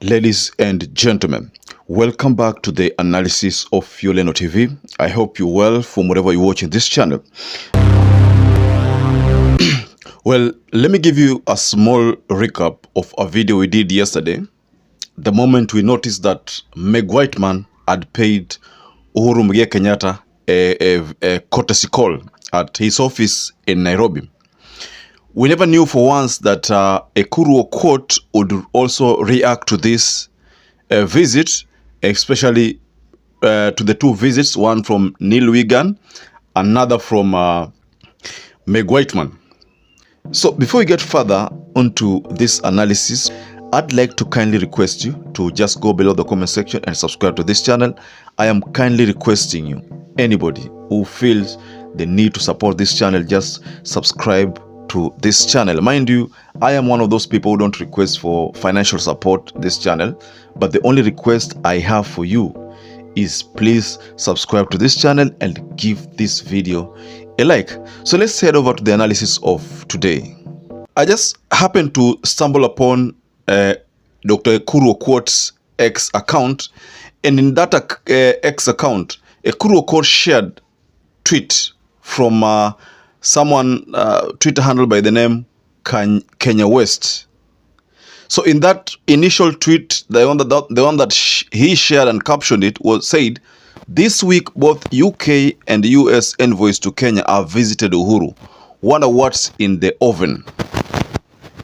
Ladies and gentlemen, welcome back to the analysis of YOLENO TV. I hope you're well from wherever you're watching this channel. Well, let me give you a small recap of a video we did yesterday. The moment we noticed that Meg Whiteman had paid UHURU KENYATTA a courtesy call at his office in Nairobi. We never knew for once that EKURU court would also react to this visit, especially to the two visits, one from Neil Wigan, another from Meg Whiteman. So before we get further onto this analysis, I'd like to kindly request you to just go below the comment section and subscribe to this channel. I am kindly requesting you, anybody who feels the need to support this channel, just subscribe to this channel. Mind you, I am one of those people who don't request for financial support this channel, but the only request I have for you is please subscribe to this channel and give this video a like. So let's head over to the analysis of today. I just happened to stumble upon Dr. EKURU Quote's X account, and in that X account, EKURU Quote shared tweet from someone Twitter handle by the name Kenya West. So in that initial tweet, the one that he shared and captioned it was said, "This week both UK and US envoys to Kenya have visited UHURU. Wonder what's in the oven."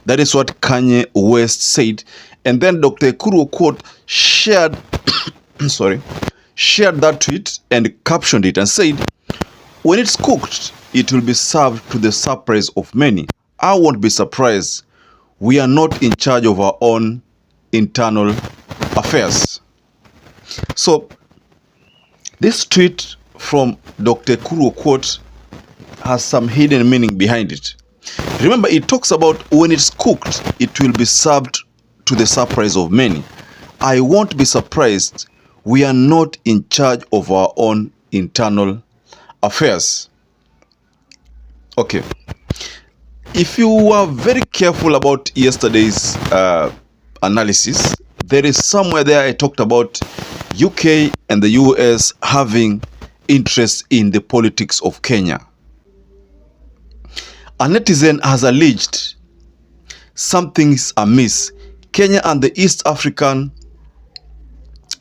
That is what Kanye West said. And then Dr. EKURU Quote shared shared that tweet and captioned it and said, "When it's cooked, it will be served to the surprise of many. I won't be surprised. We are not in charge of our own internal affairs." So this tweet from Dr. EKURU Quote has some hidden meaning behind it. Remember, it talks about when it's cooked, it will be served to the surprise of many. I won't be surprised. We are not in charge of our own internal affairs. Okay. If you were very careful about yesterday's analysis, there is somewhere there I talked about UK and the US having interest in the politics of Kenya. A netizen has alleged something's amiss. Kenya and the East African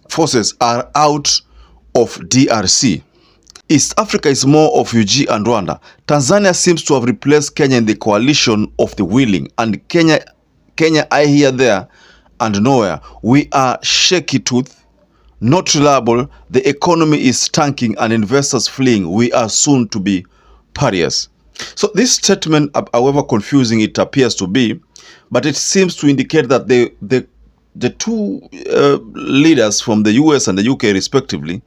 forces are out of DRC. East Africa is more of UG and Rwanda. Tanzania seems to have replaced Kenya in the coalition of the willing, and Kenya I hear there and nowhere. We are shaky tooth, not reliable. The economy is tanking and investors fleeing. We are soon to be pariahs. So this statement, however confusing it appears to be, but it seems to indicate that the two leaders from the US and the UK respectively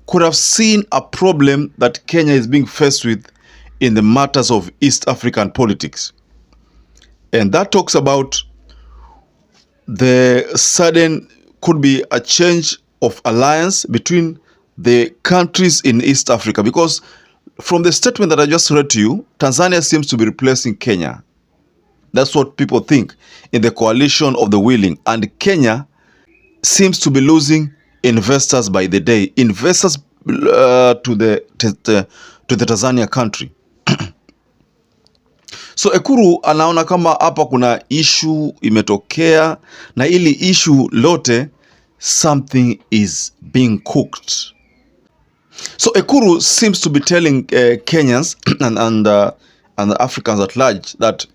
could have seen a problem that Kenya is being faced with in the matters of East African politics. And that talks about the sudden could be a change of alliance between the countries in East Africa, because from the statement that I just read to you, Tanzania seems to be replacing Kenya. That's what people think in the coalition of the willing, and Kenya seems to be losing investors by the day, investors to the Tanzania country. So EKURU anaona kama hapa kuna issue imetokea, na ili issue lote something is being cooked. So EKURU seems to be telling Kenyans and the Africans at large that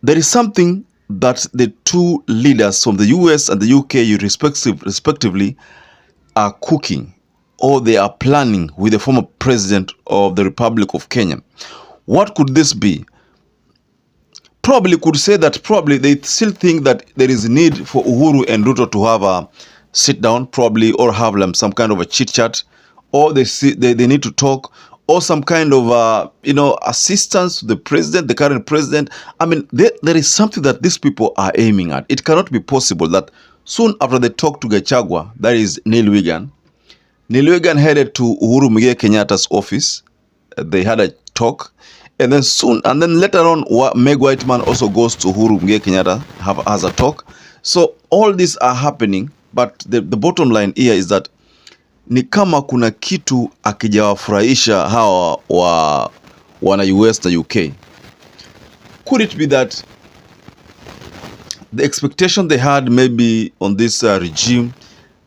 there is something that the two leaders from the US and the UK respectively are cooking, or they are planning with the former president of the Republic of Kenya. What could this be? Probably could say that probably they still think that there is need for UHURU and Ruto to have a sit down, probably, or have some kind of a chit chat, or they need to talk, or some kind of assistance to the president, the current president. I mean, there is something that these people are aiming at. It cannot be possible that soon after they talk to Gachagua, that is Neil Wigan headed to UHURU KENYATTA's office. They had a talk, And then later on, Meg Whiteman also goes to Uhuru Muigai Kenyatta, has a talk. So all these are happening, but the bottom line here is that ni kama kuna kitu akijawafurahisha hawa wana US na UK. Could it be that the expectation they had maybe on this regime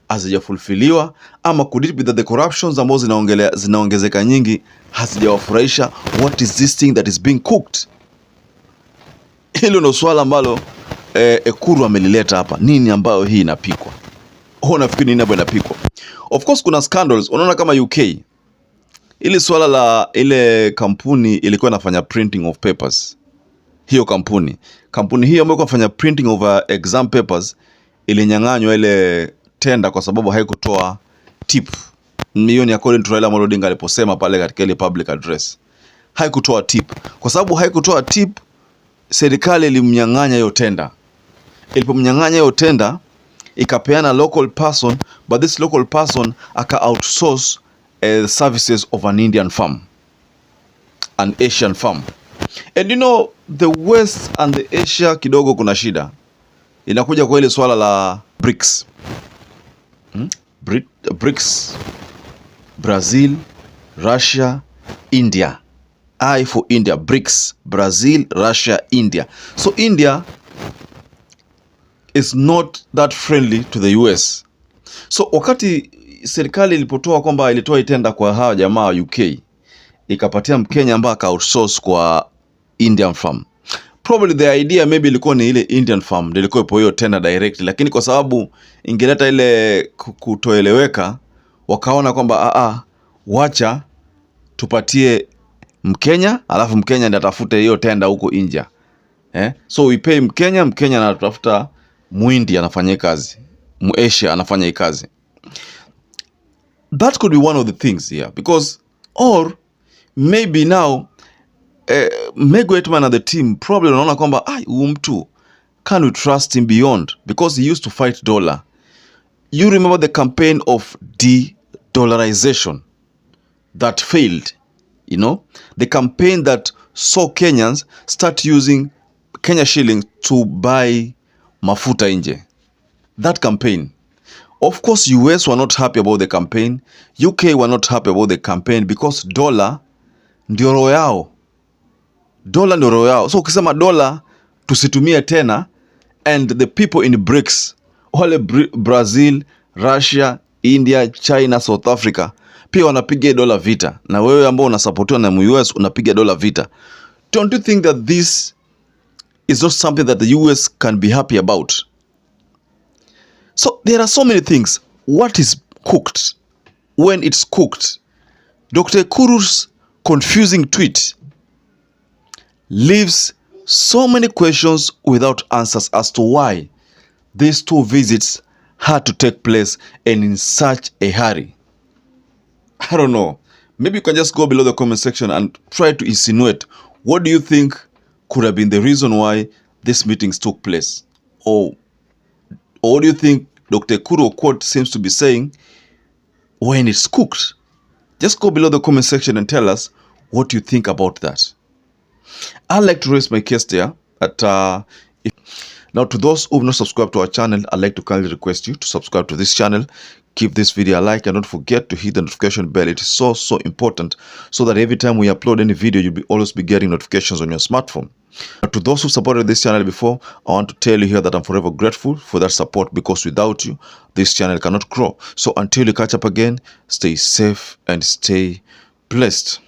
hazijafulfiliwa, ama could it be that the corruptions ambazo zinaongezeka nyingi hazijawafurahisha? What is this thing that is being cooked? Hilo ndo swala ambalo Ekuru amelileta hapa. Nini ambayo hii inapikwa? Nafikiri nini ambayo inapikwa? Of course kuna scandals. Unaona kama UK, ili swala la ile kampuni ilikuwa inafanya printing of papers. Hiyo kampuni hiyo ambayo inafanya printing of exam papers ilinyang'anywa ile tenda kwa sababu haikutoa tip. Hiyo ni according to Raila Amolo Odinga aliposema pale katika ile public address. Haikutoa tip. Kwa sababu haikutoa tip, serikali ilimnyang'anya hiyo tenda. Ilipomnyang'anya hiyo tenda, ikapeana local person, but this local person aka outsource services of an Indian firm, an Asian firm. And you know, the West and the Asia kidogo kuna shida. Inakuja kwa ile swala la BRICS. BRICS, Brazil, Russia, India. I for India, BRICS, Brazil, Russia, India. So India is not that friendly to the US. So wakati serikali ilipotoa kwamba ilitoa itenda kwa hawa jamaa wa UK, ikapatia Mkenya ambaye aka outsource kwa Indian firm. Probably the idea maybe ilikuwa ni ile Indian firm ndio ilikuwa ipo hiyo tenda direct, lakini kwa sababu ingeleta ile kutoeleweka, wakaona kwamba wacha tupatie Mkenya, alafu Mkenya ndiye atafute hiyo tenda huko India. So we pay Mkenya na tutafuta Muindi anafanya kazi, Muasia anafanya hii kazi. That could be one of the things here, because or maybe now Meg Whiteman and the team probably wanaona kwamba mtu, can we trust him beyond, because he used to fight dollar. You remember the campaign of de-dollarization that failed, you know, the campaign that saw Kenyans start using Kenya shillings to buy mafuta nje. That campaign, of course, US were not happy about the campaign, UK were not happy about the campaign, because dollar ndio roho yao. Dollar ndio roho yao. So ukisema dollar tusitumie tena, and the people in BRICS, wale Brazil, Russia, India, China, South Africa, pia wanapiga dollar vita, na wewe ambao unasupportiwa na US unapiga dollar vita. Don't you think that this is not something that the US can be happy about? So there are so many things. What is cooked? When it's cooked, Dr. EKURU's confusing tweet leaves so many questions without answers as to why these two visits had to take place and in such a hurry. I don't know. Maybe you can just go below the comment section and try to insinuate, what do you think could have been the reason why these meetings took place? Or what do you think Dr. EKURU quote seems to be saying when it's cooked? Just go below the comment section and tell us what you think about that. I'd like to raise my case there. Now, to those who have not subscribed to our channel, I'd like to kindly request you to subscribe to this channel. Give this video a like and don't forget to hit the notification bell. It is so important, so that every time we upload any video, you'll always be getting notifications on your smartphone. To those who supported this channel before, I want to tell you here that I'm forever grateful for that support, because without you, this channel cannot grow. So until you catch up again, stay safe and stay blessed.